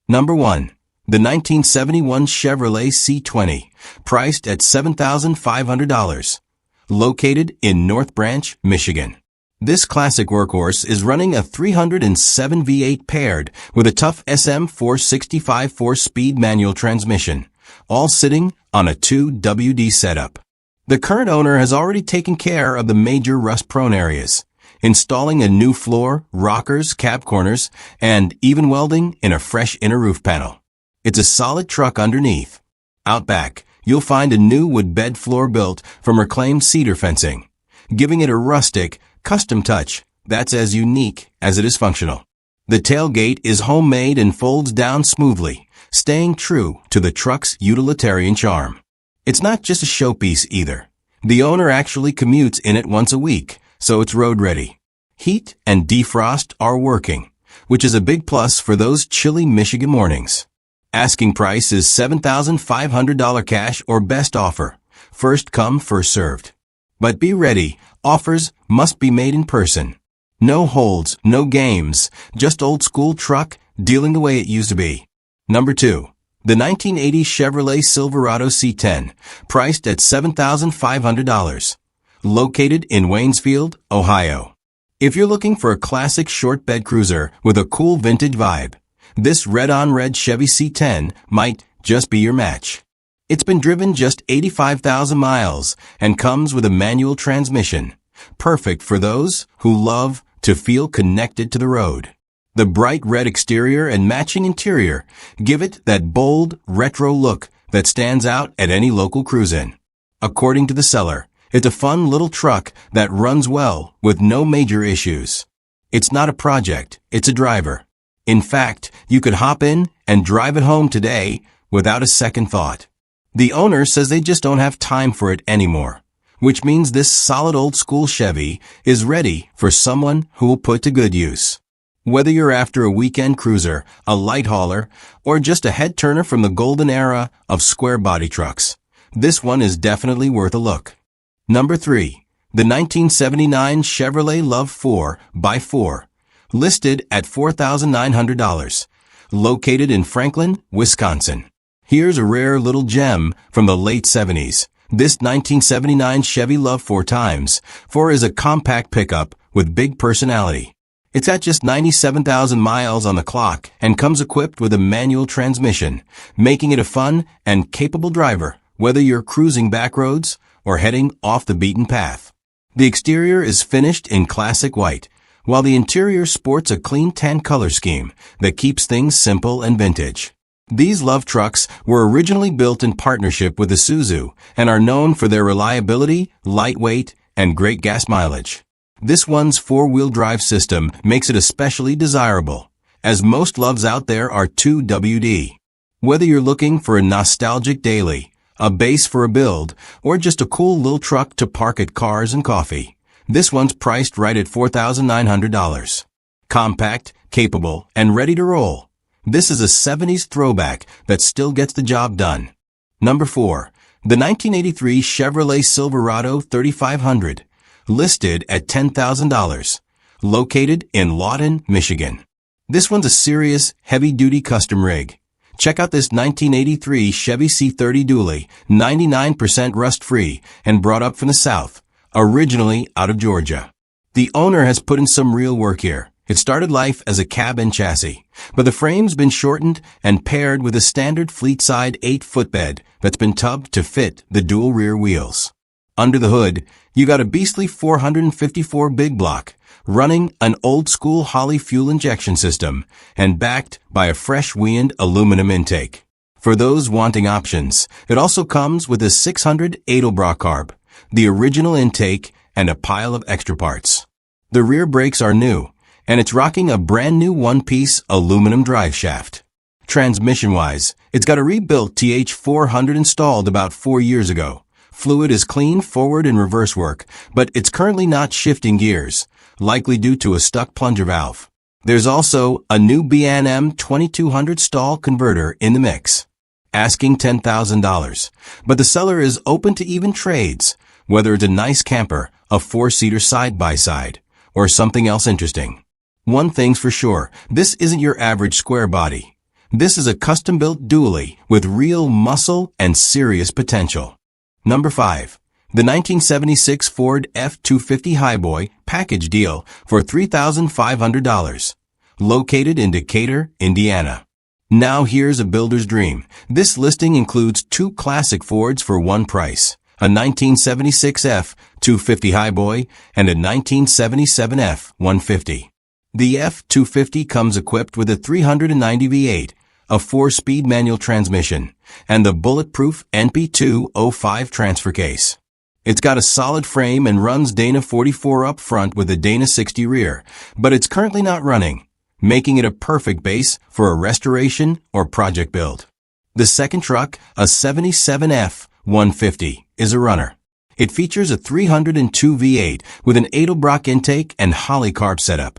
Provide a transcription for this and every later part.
Number 1. The 1971 Chevrolet C20, priced at $7,500. Located in North Branch, Michigan. This classic workhorse is running a 307 V8 paired with a tough SM465 4-speed manual transmission, all sitting on a 2WD setup. The current owner has already taken care of the major rust-prone areas, installing a new floor, rockers, cab corners, and even welding in a fresh inner roof panel. It's a solid truck underneath. Out back, you'll find a new wood bed floor built from reclaimed cedar fencing, giving it a rustic, custom touch that's as unique as it is functional. The tailgate is homemade and folds down smoothly, staying true to the truck's utilitarian charm. It's not just a showpiece either. The owner actually commutes in it once a week, so it's road ready. Heat and defrost are working, which is a big plus for those chilly Michigan mornings. Asking price is $7,500 cash or best offer. First come, first served. But be ready, offers must be made in person. No holds, no games, just old school truck dealing the way it used to be. Number 2. The 1980 Chevrolet Silverado C10, priced at $7,500. Located in Waynesfield, Ohio. If you're looking for a classic short bed cruiser with a cool vintage vibe, this red-on-red Chevy C10 might just be your match. It's been driven just 85,000 miles and comes with a manual transmission, perfect for those who love to feel connected to the road. The bright red exterior and matching interior give it that bold, retro look that stands out at any local cruise-in. According to the seller, it's a fun little truck that runs well with no major issues. It's not a project, it's a driver. In fact, you could hop in and drive it home today without a second thought. The owner says they just don't have time for it anymore, which means this solid old school Chevy is ready for someone who will put to good use. Whether you're after a weekend cruiser, a light hauler, or just a head-turner from the golden era of square body trucks, this one is definitely worth a look. Number 3. The 1979 Chevrolet Love 4x4, listed at $4,900, located in Franklin, Wisconsin. Here's a rare little gem from the late 70s. This 1979 Chevy Love 4x4 is a compact pickup with big personality. It's at just 97,000 miles on the clock and comes equipped with a manual transmission, making it a fun and capable driver, whether you're cruising back roads or heading off the beaten path. The exterior is finished in classic white, while the interior sports a clean tan color scheme that keeps things simple and vintage. These Love trucks were originally built in partnership with Isuzu and are known for their reliability, lightweight, and great gas mileage. This one's four-wheel drive system makes it especially desirable, as most Loves out there are 2WD. Whether you're looking for a nostalgic daily, a base for a build, or just a cool little truck to park at Cars and Coffee, this one's priced right at $4,900. Compact, capable, and ready to roll. This is a 70s throwback that still gets the job done. Number 4. The 1983 Chevrolet Silverado 3500, listed at $10,000, located in Lawton, Michigan. This one's a serious, heavy-duty custom rig. Check out this 1983 Chevy C30 Dually, 99% rust-free and brought up from the South, originally out of Georgia. The owner has put in some real work here. It started life as a cab and chassis, but the frame's been shortened and paired with a standard fleet-side 8-footbed that's been tubbed to fit the dual rear wheels. Under the hood, you got a beastly 454 big block, running an old-school Holley fuel injection system and backed by a fresh weaned aluminum intake. For those wanting options, it also comes with a 600 Edelbrock carb, the original intake, and a pile of extra parts. The rear brakes are new, and it's rocking a brand new one-piece aluminum drive shaft. Transmission-wise, it's got a rebuilt TH400 installed about 4 years ago. Fluid is clean forward and reverse work, but it's currently not shifting gears, likely due to a stuck plunger valve. There's also a new B&M 2200 stall converter in the mix. Asking $10,000, but the seller is open to even trades, whether it's a nice camper, a 4-seater side-by-side, or something else interesting. One thing's for sure, this isn't your average square body. This is a custom-built dually with real muscle and serious potential. Number 5. The 1976 Ford F-250 Highboy package deal for $3,500. Located in Decatur, Indiana. Now here's a builder's dream. This listing includes two classic Fords for one price. A 1976 F-250 Highboy and a 1977 F-150. The F-250 comes equipped with a 390 V8, a 4-speed manual transmission, and the bulletproof NP205 transfer case. It's got a solid frame and runs Dana 44 up front with a Dana 60 rear, but it's currently not running, making it a perfect base for a restoration or project build. The second truck, a 77 F-150, is a runner. It features a 302 V8 with an Edelbrock intake and Holley carb setup,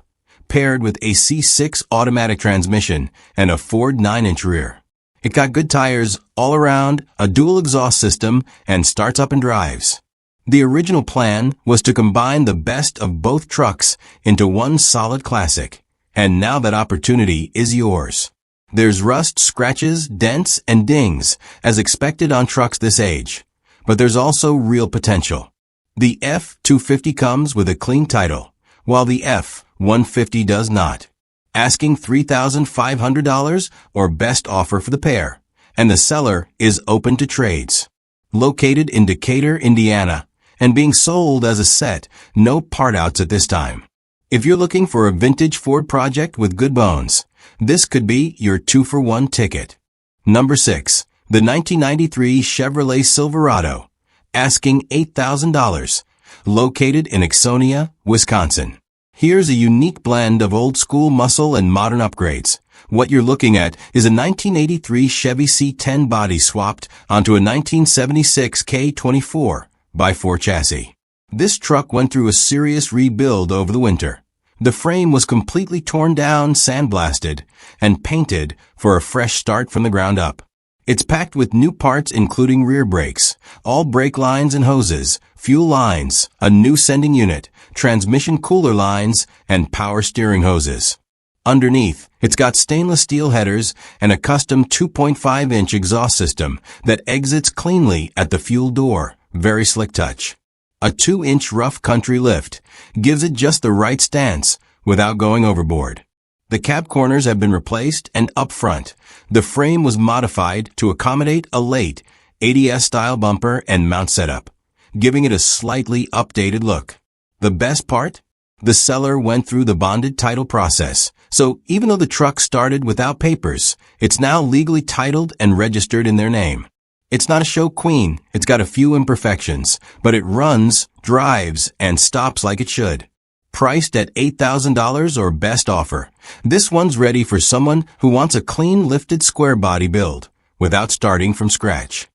paired with a C6 automatic transmission and a Ford 9-inch rear. It got good tires all around, a dual exhaust system, and starts up and drives. The original plan was to combine the best of both trucks into one solid classic, and now that opportunity is yours. There's rust, scratches, dents, and dings, as expected on trucks this age, but there's also real potential. The F-250 comes with a clean title, while the F-150 does not. Asking $3,500 or best offer for the pair, and the seller is open to trades. Located in Decatur, Indiana, and being sold as a set, no part outs at this time. If you're looking for a vintage Ford project with good bones, this could be your 2-for-1 ticket. Number 6. The 1993 Chevrolet Silverado, asking $8,000, located in Ixonia, Wisconsin. Here's a unique blend of old-school muscle and modern upgrades. What you're looking at is a 1983 Chevy C10 body swapped onto a 1976 K24x4 chassis. This truck went through a serious rebuild over the winter. The frame was completely torn down, sandblasted, and painted for a fresh start from the ground up. It's packed with new parts including rear brakes, all brake lines and hoses, fuel lines, a new sending unit, transmission cooler lines, and power steering hoses. Underneath, it's got stainless steel headers and a custom 2.5-inch exhaust system that exits cleanly at the fuel door. Very slick touch. A 2-inch rough country lift gives it just the right stance without going overboard. The cab corners have been replaced, and up front, the frame was modified to accommodate a late ADS-style bumper and mount setup, giving it a slightly updated look. The best part? The seller went through the bonded title process, so even though the truck started without papers, it's now legally titled and registered in their name. It's not a show queen, it's got a few imperfections, but it runs, drives, and stops like it should. Priced at $8,000 or best offer, this one's ready for someone who wants a clean lifted square body build without starting from scratch.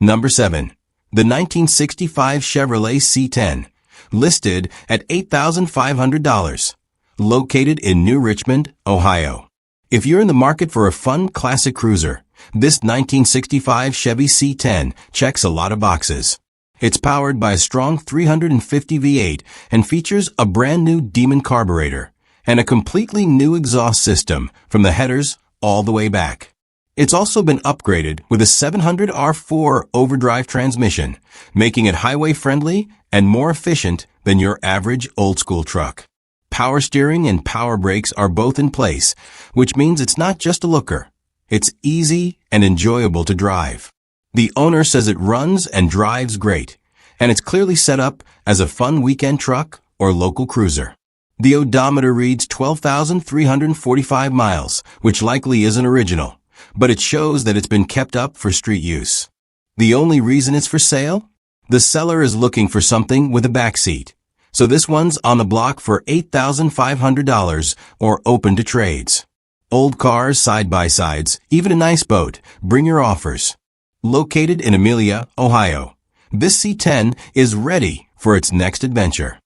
Number 7. The 1965 Chevrolet C10, listed at $8,500, located in New Richmond, Ohio. If you're in the market for a fun classic cruiser, this 1965 Chevy C10 checks a lot of boxes. It's powered by a strong 350 V8 and features a brand new Demon carburetor and a completely new exhaust system from the headers all the way back. It's also been upgraded with a 700R4 overdrive transmission, making it highway friendly and more efficient than your average old-school truck. Power steering and power brakes are both in place, which means it's not just a looker. It's easy and enjoyable to drive. The owner says it runs and drives great, and it's clearly set up as a fun weekend truck or local cruiser. The odometer reads 12,345 miles, which likely isn't original, but it shows that it's been kept up for street use. The only reason it's for sale? The seller is looking for something with a back seat, so this one's on the block for $8,500 or open to trades. Old cars, side-by-sides, even a nice boat, bring your offers. Located in Amelia, Ohio, this C10 is ready for its next adventure.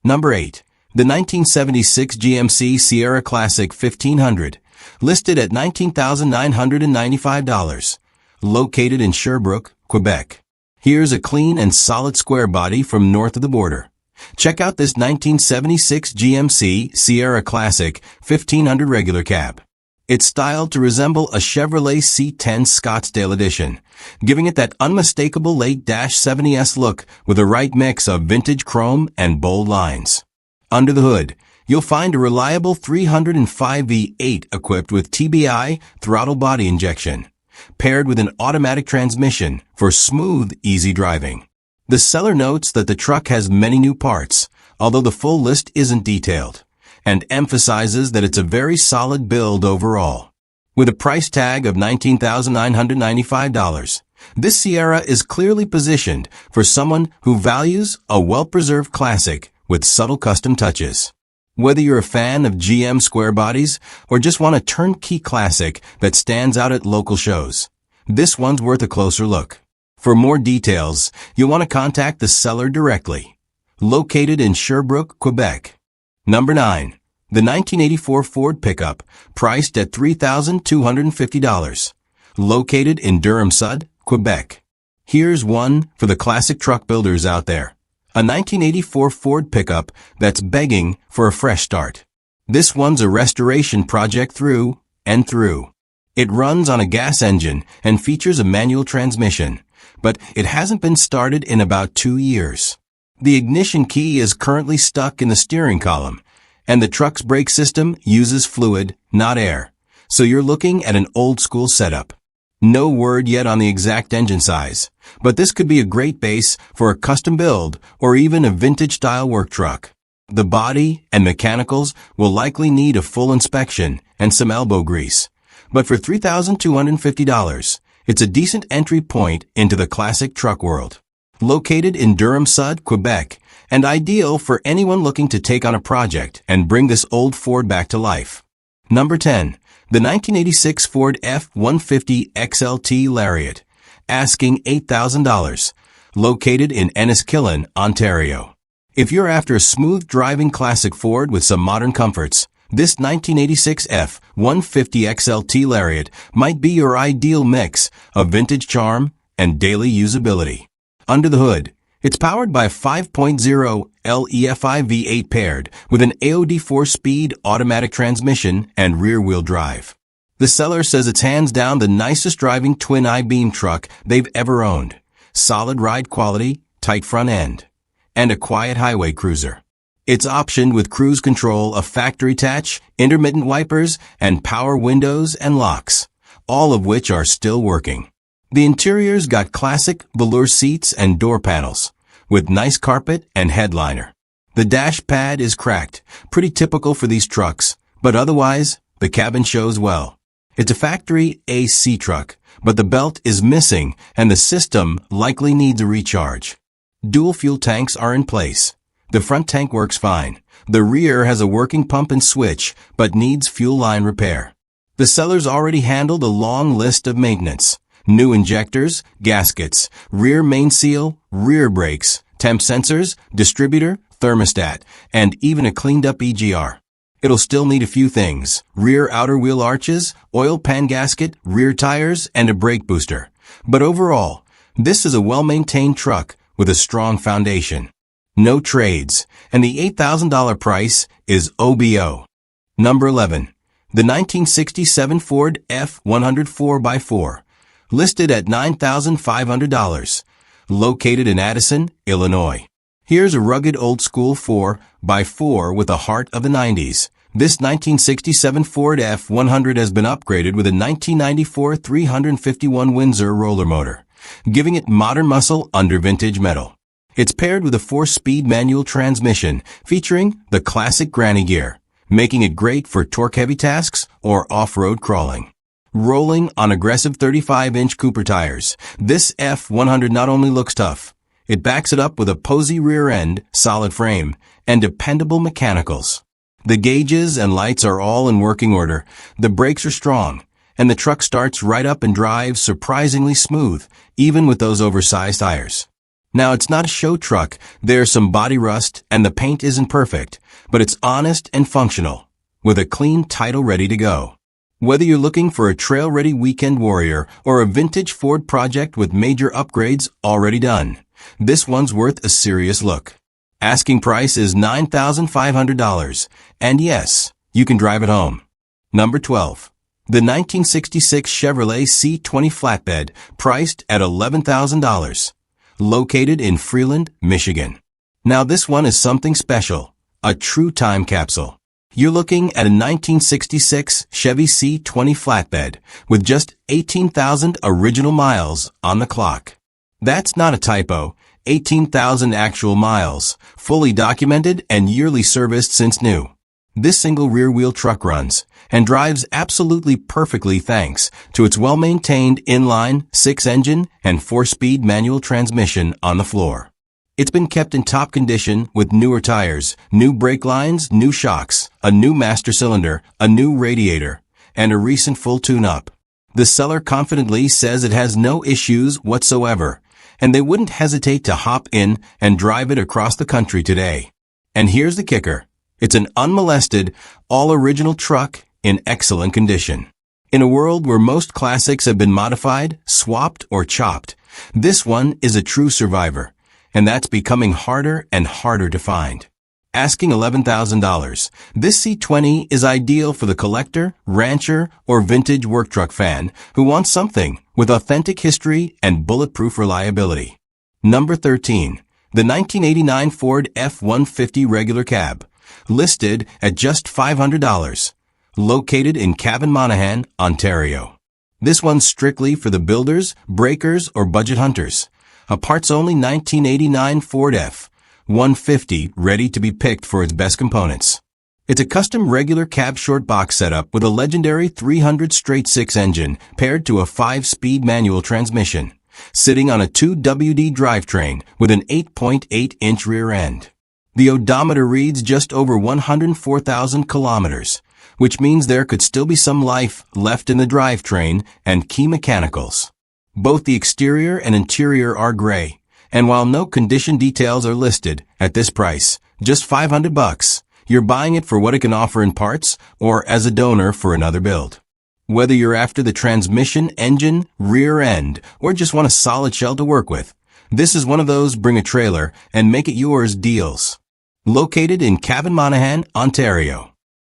Number 8. The 1976 GMC Sierra Classic 1500, listed at $19,995, located in Sherbrooke, Quebec. Here's a clean and solid square body from north of the border. Check out this 1976 GMC Sierra Classic 1500 regular cab. It's styled to resemble a Chevrolet C10 Scottsdale Edition, giving it that unmistakable late-70s look with the right mix of vintage chrome and bold lines. Under the hood, you'll find a reliable 305 V8 equipped with TBI throttle body injection, paired with an automatic transmission for smooth, easy driving. The seller notes that the truck has many new parts, although the full list isn't detailed, and emphasizes that it's a very solid build overall. With a price tag of $19,995, this Sierra is clearly positioned for someone who values a well-preserved classic with subtle custom touches. Whether you're a fan of GM square bodies or just want a turnkey classic that stands out at local shows, this one's worth a closer look. For more details, you'll want to contact the seller directly. Located in Sherbrooke, Quebec. Number 9. The 1984 Ford pickup, priced at $3,250. Located in Durham-Sud, Quebec. Here's one for the classic truck builders out there. A 1984 Ford pickup that's begging for a fresh start. This one's a restoration project through and through. It runs on a gas engine and features a manual transmission, but it hasn't been started in about 2 years. The ignition key is currently stuck in the steering column, and the truck's brake system uses fluid, not air, so you're looking at an old-school setup. No word yet on the exact engine size, but this could be a great base for a custom build or even a vintage-style work truck. The body and mechanicals will likely need a full inspection and some elbow grease, but for $3,250, it's a decent entry point into the classic truck world. Located in Durham-Sud, Quebec, and ideal for anyone looking to take on a project and bring this old Ford back to life. Number 10. The 1986 Ford F-150 XLT Lariat, asking $8,000, located in Enniskillen, Ontario. If you're after a smooth driving classic Ford with some modern comforts, this 1986 F-150 XLT Lariat might be your ideal mix of vintage charm and daily usability. Under the hood, it's powered by a 5.0 LEFI V8 paired with an AOD 4-speed automatic transmission and rear-wheel drive. The seller says it's hands down the nicest driving twin I-beam truck they've ever owned. Solid ride quality, tight front end, and a quiet highway cruiser. It's optioned with cruise control, a factory attach, intermittent wipers, and power windows and locks, all of which are still working. The interior's got classic velour seats and door panels, with nice carpet and headliner. The dash pad is cracked, pretty typical for these trucks, but otherwise, the cabin shows well. It's a factory AC truck, but the belt is missing and the system likely needs a recharge. Dual fuel tanks are in place. The front tank works fine. The rear has a working pump and switch, but needs fuel line repair. The seller's already handled a long list of maintenance. New injectors, gaskets, rear main seal, rear brakes, temp sensors, distributor, thermostat, and even a cleaned-up EGR. It'll still need a few things: rear outer wheel arches, oil pan gasket, rear tires, and a brake booster. But overall, this is a well-maintained truck with a strong foundation. No trades, and the $8,000 price is OBO. Number 11. The 1967 Ford F-100 4x4. Listed at $9,500, located in Addison, Illinois. Here's a rugged old-school 4x4 with a heart of the 90s. This 1967 Ford F-100 has been upgraded with a 1994 351 Windsor roller motor, giving it modern muscle under vintage metal. It's paired with a 4-speed manual transmission featuring the classic granny gear, making it great for torque-heavy tasks or off-road crawling. Rolling on aggressive 35-inch Cooper tires, this F-100 not only looks tough, it backs it up with a posy rear end, solid frame, and dependable mechanicals. The gauges and lights are all in working order, the brakes are strong, and the truck starts right up and drives surprisingly smooth, even with those oversized tires. Now, it's not a show truck, there's some body rust, and the paint isn't perfect, but it's honest and functional, with a clean title ready to go. Whether you're looking for a trail-ready weekend warrior or a vintage Ford project with major upgrades already done, this one's worth a serious look. Asking price is $9,500, and yes, you can drive it home. Number 12. The 1966 Chevrolet C20 flatbed, priced at $11,000. Located in Freeland, Michigan. Now this one is something special. A true time capsule. You're looking at a 1966 Chevy C20 flatbed with just 18,000 original miles on the clock. That's not a typo. 18,000 actual miles, fully documented and yearly serviced since new. This single rear-wheel truck runs and drives absolutely perfectly thanks to its well-maintained inline 6-engine and 4-speed manual transmission on the floor. It's been kept in top condition with newer tires, new brake lines, new shocks, a new master cylinder, a new radiator, and a recent full tune-up. The seller confidently says it has no issues whatsoever, and they wouldn't hesitate to hop in and drive it across the country today. And here's the kicker. It's an unmolested, all-original truck in excellent condition. In a world where most classics have been modified, swapped, or chopped, this one is a true survivor, and that's becoming harder and harder to find. Asking $11,000, this C20 is ideal for the collector, rancher, or vintage work truck fan who wants something with authentic history and bulletproof reliability. Number 13. The 1989 Ford F-150 regular cab, listed at just $500. Located in Cavan-Monaghan, Ontario. This one's strictly for the builders, breakers, or budget hunters. A parts-only 1989 Ford F-150 ready to be picked for its best components. It's a custom regular cab short box setup with a legendary 300 straight 6 engine paired to a 5-speed manual transmission, sitting on a 2WD drivetrain with an 8.8-inch rear end. The odometer reads just over 104,000 kilometers, which means there could still be some life left in the drivetrain and key mechanicals. Both the exterior and interior are gray, and while no condition details are listed at this price, just $500, you're buying it for what it can offer in parts or as a donor for another build. Whether you're after the transmission, engine, rear end, or just want a solid shell to work with, this is one of those bring a trailer and make it yours deals. Located in Cavan-Monaghan, Ontario.